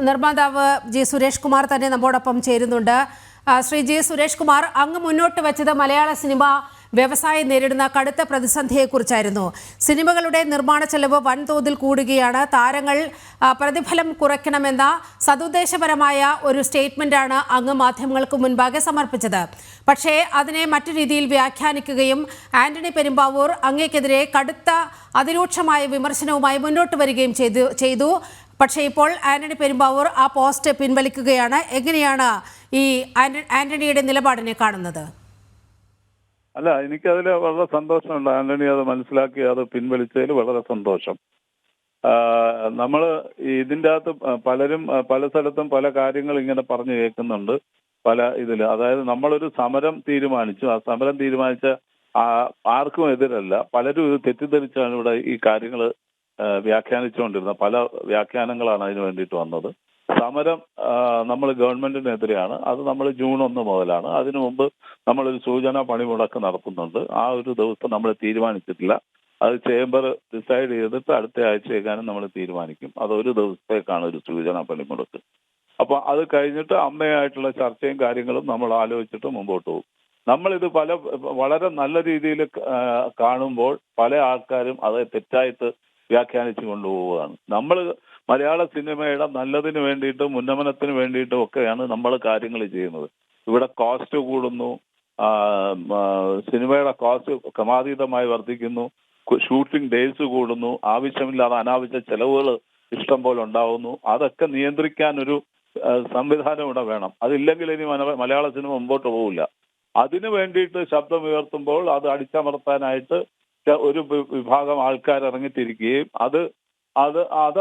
നിർമ്മാതാവ് ജി സുരേഷ് കുമാർ തന്നെ നമ്മോടൊപ്പം ചേരുന്നുണ്ട്. ശ്രീ ജി സുരേഷ് കുമാർ, അങ്ങ് മുന്നോട്ട് വെച്ചത് മലയാള സിനിമ വ്യവസായം നേരിടുന്ന കടുത്ത പ്രതിസന്ധിയെക്കുറിച്ചായിരുന്നു. സിനിമകളുടെ നിർമ്മാണ ചെലവ് വൻതോതിൽ കൂടുകയാണ്, താരങ്ങൾ പ്രതിഫലം കുറയ്ക്കണമെന്ന സതുദ്ദേശപരമായ ഒരു സ്റ്റേറ്റ്മെന്റാണ് അങ്ങ് മാധ്യമങ്ങൾക്ക് മുൻപാകെ സമർപ്പിച്ചത്. പക്ഷേ അതിനെ മറ്റു രീതിയിൽ വ്യാഖ്യാനിക്കുകയും ആന്റണി പെരുമ്പാവൂർ അങ്ങേക്കെതിരെ കടുത്ത അതിരൂക്ഷമായ വിമർശനവുമായി മുന്നോട്ട് വരികയും ചെയ്തു. പക്ഷേ ഇപ്പോൾ ആന്റണി പെരുമ്പാവൂർ ആ പോസ്റ്റ് പിൻവലിക്കുകയാണ്. എങ്ങനെയാണ് ഈ ആന്റണിയുടെ നിലപാടിനെ കാണുന്നത്? അല്ല, എനിക്കതിൽ വളരെ സന്തോഷമുണ്ട്. ആന്റണി അത് മനസ്സിലാക്കി അത് പിൻവലിച്ചതിൽ വളരെ സന്തോഷം. നമ്മൾ ഇതിൻ്റെ അകത്ത് പലരും പല സ്ഥലത്തും പല കാര്യങ്ങൾ ഇങ്ങനെ പറഞ്ഞു കേൾക്കുന്നുണ്ട്. പല ഇതിൽ, അതായത് നമ്മളൊരു സമരം തീരുമാനിച്ചു, ആ സമരം തീരുമാനിച്ച ആർക്കും എതിരല്ല, പലരും ഇത് തെറ്റിദ്ധരിച്ചാണ് ഇവിടെ ഈ കാര്യങ്ങൾ വ്യാഖ്യാനിച്ചുകൊണ്ടിരുന്നത്. പല വ്യാഖ്യാനങ്ങളാണ് അതിന് വേണ്ടിയിട്ട് വന്നത്. സമരം നമ്മൾ ഗവൺമെന്റിനെതിരെയാണ്. അത് നമ്മൾ ജൂൺ 1 മുതലാണ്. അതിനു മുമ്പ് നമ്മളൊരു സൂചനാ പണിമുടക്ക് നടത്തുന്നുണ്ട്. ആ ഒരു ദിവസം നമ്മൾ തീരുമാനിച്ചിട്ടില്ല. അത് ചേംബർ ഡിസൈഡ് ചെയ്തിട്ട് അടുത്ത ആഴ്ചയേക്കാനും നമ്മൾ തീരുമാനിക്കും. അതൊരു ദിവസത്തേക്കാണ് ഒരു സൂചനാ പണിമുടക്ക്. അപ്പൊ അത് കഴിഞ്ഞിട്ട് അമ്മയായിട്ടുള്ള ചർച്ചയും കാര്യങ്ങളും നമ്മൾ ആലോചിച്ചിട്ട് മുമ്പോട്ട് പോകും. നമ്മളിത് വളരെ നല്ല രീതിയിൽ കാണുമ്പോൾ പല ആൾക്കാരും അത് തെറ്റായിട്ട് വ്യാഖ്യാനിച്ചു കൊണ്ടുപോവുകയാണ്. നമ്മൾ മലയാള സിനിമയുടെ നല്ലതിന് വേണ്ടിയിട്ടും ഉന്നമനത്തിന് വേണ്ടിയിട്ടും ഒക്കെയാണ് നമ്മൾ കാര്യങ്ങൾ ചെയ്യുന്നത്. ഇവിടെ കോസ്റ്റ് കൂടുന്നു, സിനിമയുടെ കോസ്റ്റ് ക്രമാതീതമായി വർദ്ധിക്കുന്നു, ഷൂട്ടിംഗ് ഡേയ്സ് കൂടുന്നു, ആവശ്യമില്ലാതെ അനാവശ്യ ചെലവുകൾ ഇഷ്ടം പോലെ ഉണ്ടാവുന്നു. അതൊക്കെ നിയന്ത്രിക്കാൻ ഒരു സംവിധാനം ഇവിടെ വേണം. അതില്ലെങ്കിൽ ഇനി മലയാള സിനിമ മുമ്പോട്ട് പോകില്ല. അതിനു വേണ്ടിയിട്ട് ശബ്ദമുയർത്തുമ്പോൾ അത് അടിച്ചമർത്താനായിട്ട് ഒരു വിഭാഗം ആൾക്കാർ ഇറങ്ങിത്തിരിക്കുകയും അത്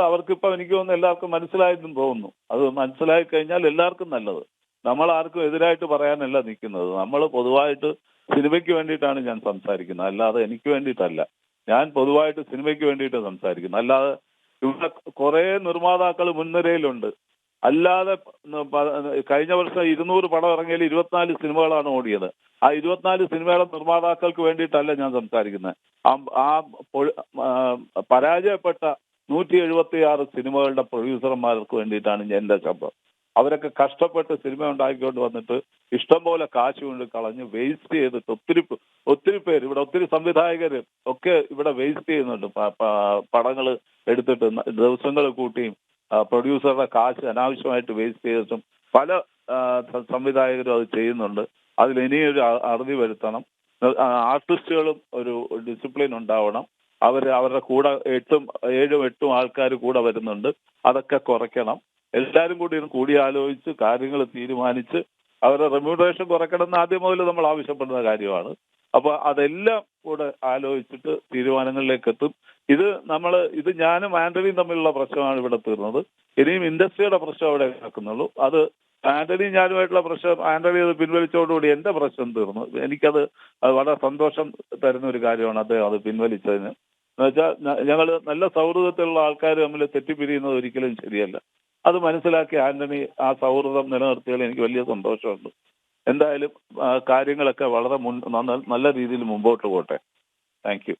അവർക്കിപ്പോൾ എനിക്ക് തോന്നുന്നു എല്ലാവർക്കും മനസ്സിലായെന്നും തോന്നുന്നു. അത് മനസ്സിലായി കഴിഞ്ഞാൽ എല്ലാവർക്കും നല്ലത്. നമ്മൾ ആർക്കും എതിരായിട്ട് പറയാനല്ല നിൽക്കുന്നത്. നമ്മൾ പൊതുവായിട്ട് സിനിമയ്ക്ക് വേണ്ടിയിട്ടാണ് ഞാൻ സംസാരിക്കുന്നത്, അല്ലാതെ എനിക്ക് വേണ്ടിയിട്ടല്ല. ഞാൻ പൊതുവായിട്ട് സിനിമയ്ക്ക് വേണ്ടിയിട്ട് സംസാരിക്കുന്നത്, അല്ലാതെ ഇവിടെ കുറേ നിർമ്മാതാക്കൾ മുൻനിരയിലുണ്ട്. അല്ലാതെ കഴിഞ്ഞ വർഷം 200 പടം ഇറങ്ങിയാൽ 24 സിനിമകളാണ് ഓടിയത്. ആ 24 സിനിമയുടെ നിർമ്മാതാക്കൾക്ക് വേണ്ടിയിട്ടല്ല ഞാൻ സംസാരിക്കുന്നത്. ആ പരാജയപ്പെട്ട 176 സിനിമകളുടെ പ്രൊഡ്യൂസർമാർക്ക് വേണ്ടിയിട്ടാണ് എൻ്റെ ശബ്ദം. അവരൊക്കെ കഷ്ടപ്പെട്ട് സിനിമ ഉണ്ടാക്കിക്കൊണ്ട് വന്നിട്ട് ഇഷ്ടംപോലെ കാശ് കൊണ്ട് കളഞ്ഞ് വേസ്റ്റ് ചെയ്തിട്ട് ഒത്തിരി പേര് ഇവിടെ, ഒത്തിരി സംവിധായകർ ഒക്കെ ഇവിടെ വേസ്റ്റ് ചെയ്യുന്നുണ്ട്. പടങ്ങൾ എടുത്തിട്ട് ദിവസങ്ങൾ കൂട്ടിയും പ്രൊഡ്യൂസറുടെ കാശ് അനാവശ്യമായിട്ട് വേസ്റ്റ് ചെയ്തിട്ടും പല സംവിധായകരും അത് ചെയ്യുന്നുണ്ട്. അതിൽ ഇനിയൊരു അറുതി വരുത്തണം. ആർട്ടിസ്റ്റുകളും ഒരു ഡിസിപ്ലിൻ ഉണ്ടാവണം. അവരുടെ കൂടെ 7-8 ആൾക്കാർ കൂടെ വരുന്നുണ്ട്. അതൊക്കെ കുറയ്ക്കണം. എല്ലാവരും കൂടി ആലോചിച്ച് കാര്യങ്ങൾ തീരുമാനിച്ച് അവരുടെ റെമ്യൂണറേഷൻ കുറയ്ക്കണം എന്ന് ആദ്യം മുതൽ നമ്മൾ ആവശ്യപ്പെടുന്ന കാര്യമാണ്. അപ്പോൾ അതെല്ലാം കൂടെ ആലോചിച്ചിട്ട് തീരുമാനങ്ങളിലേക്ക് എത്തും. ഇത് ഞാനും ആന്റണിയും തമ്മിലുള്ള പ്രശ്നമാണ് ഇവിടെ തീർന്നത്. ഇനിയും ഇൻഡസ്ട്രിയുടെ പ്രശ്നം അവിടെ നടക്കുന്നുള്ളൂ. അത് ആന്റണിയും ഞാനുമായിട്ടുള്ള പ്രശ്നം, ആന്റണി അത് പിൻവലിച്ചതോടുകൂടി എൻ്റെ പ്രശ്നം തീർന്നു. എനിക്കത് വളരെ സന്തോഷം തരുന്ന ഒരു കാര്യമാണ് അദ്ദേഹം അത് പിൻവലിച്ചതിന്. എന്നുവെച്ചാൽ ഞങ്ങൾ നല്ല സൗഹൃദത്തിലുള്ള ആൾക്കാർ തമ്മിൽ തെറ്റിപ്പിരിയുന്നത് ഒരിക്കലും ശരിയല്ല. അത് മനസ്സിലാക്കി ആന്റണി ആ സൗഹൃദം നിലനിർത്തിയാൽ എനിക്ക് വലിയ സന്തോഷമുണ്ട്. എന്തായാലും കാര്യങ്ങളൊക്കെ വളരെ നല്ല രീതിയിൽ മുമ്പോട്ട് പോട്ടെ. Thank you.